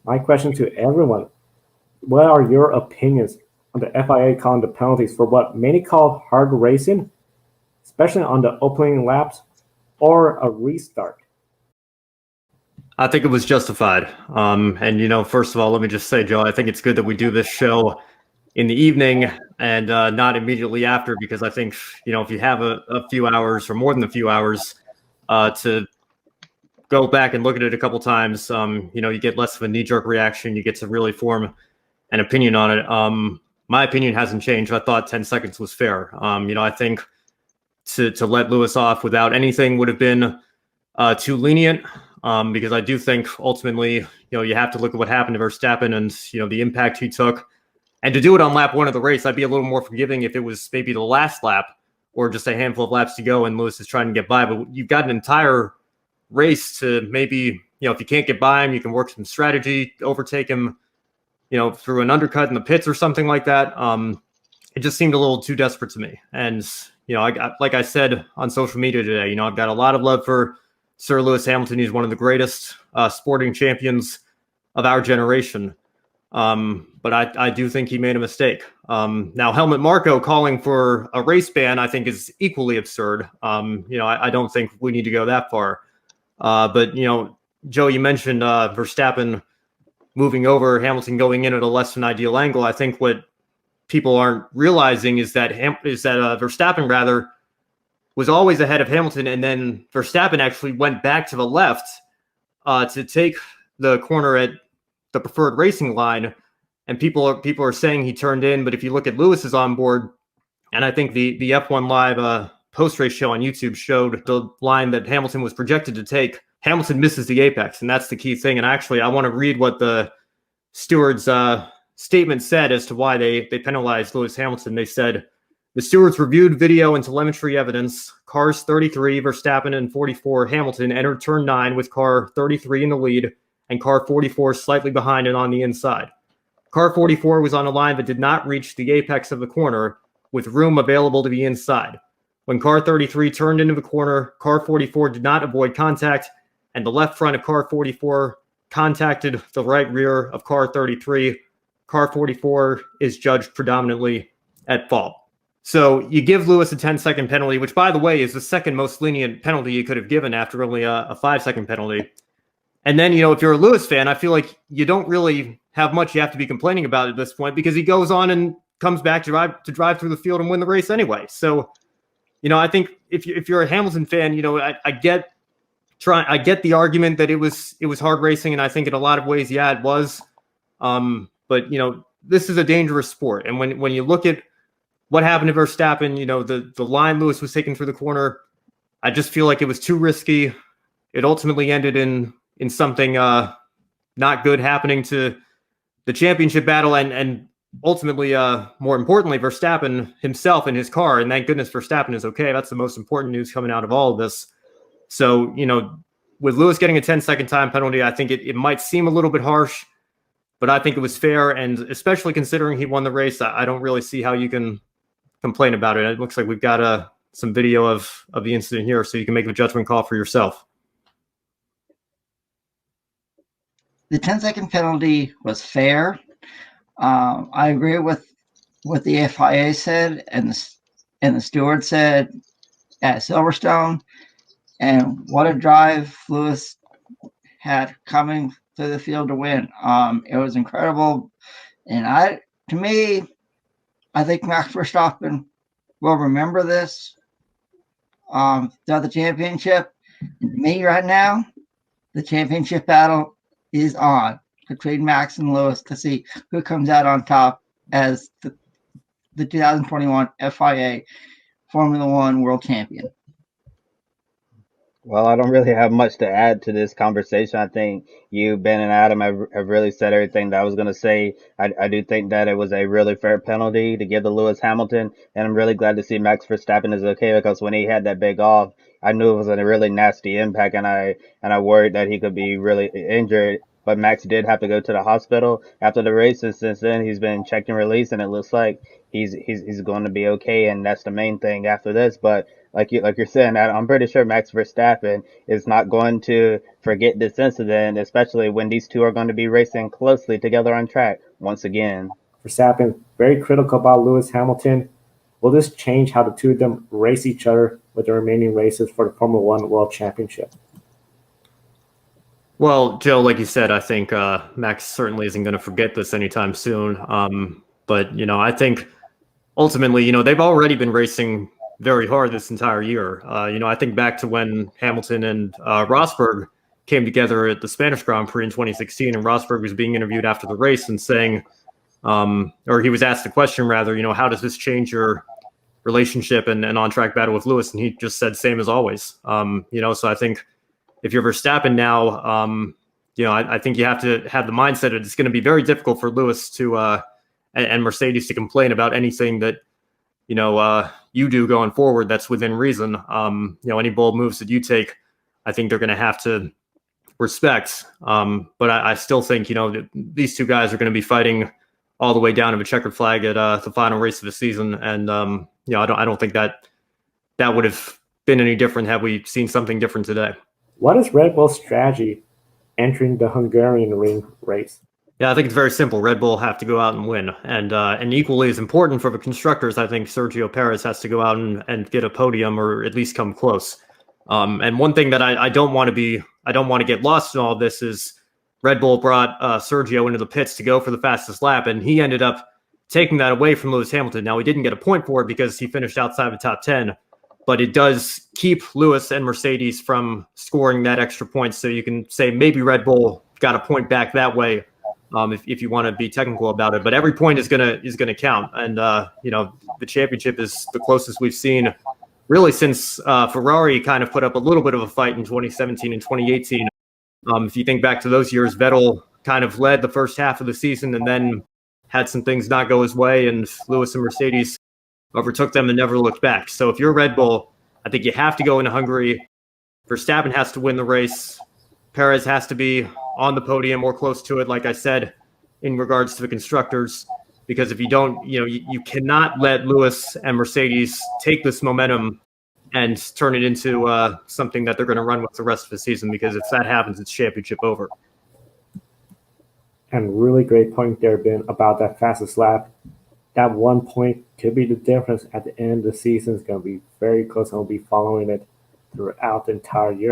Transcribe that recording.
My question to everyone, what are your opinions on the FIA calling the penalties for what many call hard racing, especially on the opening laps or a restart? I think it was justified. And first of all, let me just say, Joe, I think it's good that we do this show in the evening and not immediately after, because I think, if you have a few hours or more than a few hours to go back and look at it a couple times, you get less of a knee-jerk reaction. You get to really form an opinion on it. My opinion hasn't changed. I thought 10 seconds was fair. I think to let Lewis off without anything would have been too lenient, because I do think ultimately, you have to look at what happened to Verstappen and, the impact he took. And to do it on lap one of the race, I'd be a little more forgiving if it was maybe the last lap or just a handful of laps to go and Lewis is trying to get by. But you've got an entire race to maybe, if you can't get by him, you can work some strategy, overtake him, through an undercut in the pits or something like that. It just seemed a little too desperate to me. And, like I said on social media today, I've got a lot of love for Sir Lewis Hamilton. He's one of the greatest sporting champions of our generation. But I do think he made a mistake. Now, Helmut Marko calling for a race ban, I think, is equally absurd. I don't think we need to go that far. But Joe, you mentioned Verstappen moving over, Hamilton going in at a less than ideal angle. I think what people aren't realizing is that Verstappen rather was always ahead of Hamilton, and then Verstappen actually went back to the left to take the corner at the preferred racing line, and people are saying he turned in, but if you look at Lewis's onboard, and I think the F1 Live post-race show on YouTube showed the line that Hamilton was projected to take, Hamilton misses the apex, and that's the key thing. And actually, I want to read what the stewards' statement said as to why they penalized Lewis Hamilton. They said, the stewards reviewed video and telemetry evidence. Cars 33, Verstappen, and 44, Hamilton, entered turn 9 with car 33 in the lead and car 44 slightly behind and on the inside. Car 44 was on a line that did not reach the apex of the corner with room available to be inside. When car 33 turned into the corner, car 44 did not avoid contact, and the left front of car 44 contacted the right rear of car 33. Car 44 is judged predominantly at fault. So you give Lewis a 10-second penalty, which, by the way, is the second most lenient penalty you could have given after only a 5-second penalty. And then, if you're a Lewis fan, I feel like you don't really have much you have to be complaining about at this point, because he goes on and comes back to drive through the field and win the race anyway. So, I think if you're a Hamilton fan, I get the argument that it was hard racing, and I think in a lot of ways, yeah, it was. But this is a dangerous sport, and when you look at what happened to Verstappen, the line Lewis was taking through the corner, I just feel like it was too risky. It ultimately ended in something not good happening to the championship battle, and ultimately, more importantly, Verstappen himself in his car. And thank goodness Verstappen is okay. That's the most important news coming out of all of this. So, with Lewis getting a 10-second time penalty, I think it might seem a little bit harsh, but I think it was fair. And especially considering he won the race, I don't really see how you can complain about it. It looks like we've got some video of the incident here, so you can make a judgment call for yourself. The 10-second penalty was fair. I agree with what the FIA said and the steward said at Silverstone, and what a drive Lewis had coming through the field to win. It was incredible, and I think Max Verstappen will remember this throughout the championship. And to me, right now, the championship battle is on between Max and Lewis to see who comes out on top as the 2021 FIA Formula One World Champion. Well, I don't really have much to add to this conversation. I think you, Ben, and Adam have really said everything that I was going to say. I do think that it was a really fair penalty to give to Lewis Hamilton, and I'm really glad to see Max Verstappen is okay, because when he had that big off, I knew it was a really nasty impact, and I worried that he could be really injured. But Max did have to go to the hospital after the race, and since then he's been checked and released, and it looks like he's going to be okay, and that's the main thing after this. But like you're saying, Adam, I'm pretty sure Max Verstappen is not going to forget this incident, especially when these two are going to be racing closely together on track once again. Verstappen, very critical about Lewis Hamilton. Will this change how the two of them race each other with the remaining races for the Formula One World Championship? Well, Joe, like you said, I think Max certainly isn't going to forget this anytime soon. But, I think ultimately, they've already been racing very hard this entire year. I think back to when Hamilton and Rosberg came together at the Spanish Grand Prix in 2016, and Rosberg was being interviewed after the race and saying, or he was asked the question rather, how does this change your relationship and on-track battle with Lewis? And he just said, same as always. So I think if you're Verstappen now, I think you have to have the mindset that it's going to be very difficult for Lewis to and Mercedes to complain about anything that you do going forward that's within reason. Any bold moves that you take, I think they're going to have to respect. But I still think these two guys are going to be fighting all the way down to a checkered flag at the final race of the season, and I don't think that would have been any different had we seen something different today. What is Red Bull's strategy entering the Hungarian ring race? Yeah, I think it's very simple. Red Bull have to go out and win. And equally as important for the constructors, I think Sergio Perez has to go out and get a podium or at least come close. And one thing that I don't want to get lost in all this is Red Bull brought Sergio into the pits to go for the fastest lap, and he ended up taking that away from Lewis Hamilton. Now, he didn't get a point for it because he finished outside the top 10, but it does keep Lewis and Mercedes from scoring that extra point. So you can say maybe Red Bull got a point back that way, if you want to be technical about it. But every point is gonna count, and the championship is the closest we've seen really since Ferrari kind of put up a little bit of a fight in 2017 and 2018. If you think back to those years, Vettel kind of led the first half of the season and then had some things not go his way, and Lewis and Mercedes overtook them and never looked back. So if you're Red Bull, I think you have to go into Hungary. Verstappen has to win the race. Perez has to be on the podium or close to it, like I said, in regards to the constructors, because if you don't, you cannot let Lewis and Mercedes take this momentum and turn it into something that they're going to run with the rest of the season, because if that happens, it's championship over. And really great point there, Ben, about that fastest lap. That 1 point could be the difference at the end of the season. It's going to be very close, and we'll be following it throughout the entire year.